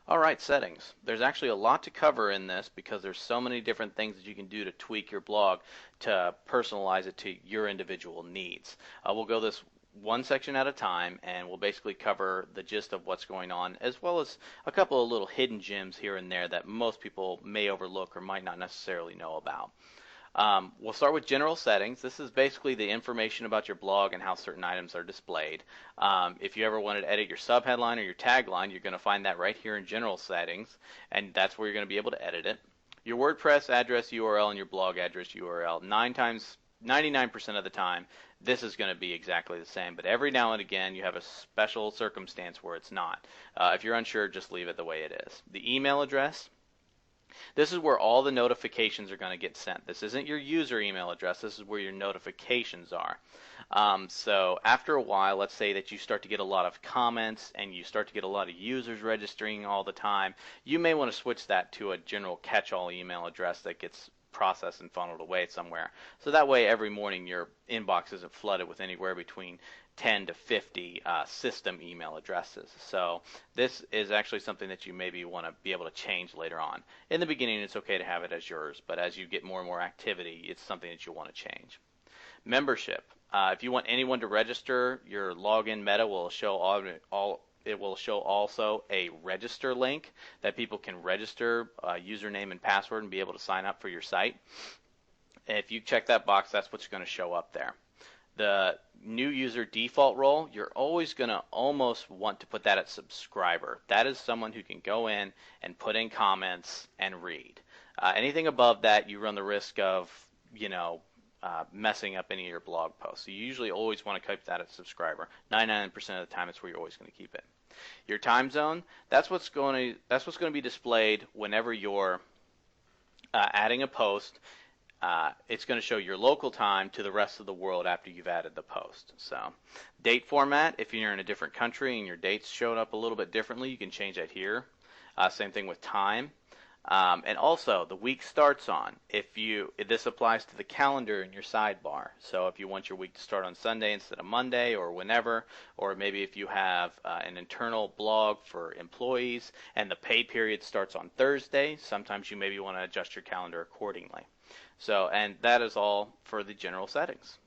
All right, settings. There's actually a lot to cover in this because there's so many different things that you can do to tweak your blog to personalize it to your individual needs. We'll go this one section at a time, and we'll basically cover the gist of what's going on, as well as a couple of little hidden gems here and there that most people may overlook or might not necessarily know about. We'll start with general settings. This is basically the information about your blog and how certain items are displayed. If you ever wanted to edit your subheadline or your tagline, you're going to find that right here in general settings, and that's where you're going to be able to edit it. Your WordPress address URL and your blog address URL, 99% of the time, this is going to be exactly the same, but every now and again you have a special circumstance where it's not. If you're unsure, just leave it the way it is. The email address, this is where all the notifications are going to get sent. This isn't your user email address. This is where your notifications are. So after a while, let's say that you start to get a lot of comments and you start to get a lot of users registering all the time, you may want to switch that to a general catch-all email address that gets processed and funneled away somewhere. So that way every morning your inbox isn't flooded with anywhere between 10 to 50 system email addresses. So this is actually something that you maybe want to be able to change later on. In the beginning, it's okay to have it as yours, but as you get more and more activity, it's something that you want to change. Membership. If you want anyone to register, your login meta will show it will show also a register link that people can register username and password and be able to sign up for your site. And if you check that box, that's what's going to show up there. The new user default role, you're always going to almost want to put that at subscriber. That is someone who can go in and put in comments and read. Anything above that, you run the risk of, messing up any of your blog posts. So you usually always want to keep that at subscriber. 99% of the time, it's where you're always going to keep it. Your time zone, that's what's going to be displayed whenever you're adding a post. It's going to show your local time to the rest of the world after you've added the post. So, date format, if you're in a different country and your dates showed up a little bit differently, you can change that here. Same thing with time. And also, the week starts on. This applies to the calendar in your sidebar. So if you want your week to start on Sunday instead of Monday or whenever, or maybe if you have an internal blog for employees and the pay period starts on Thursday, sometimes you maybe want to adjust your calendar accordingly. So, and that is all for the general settings.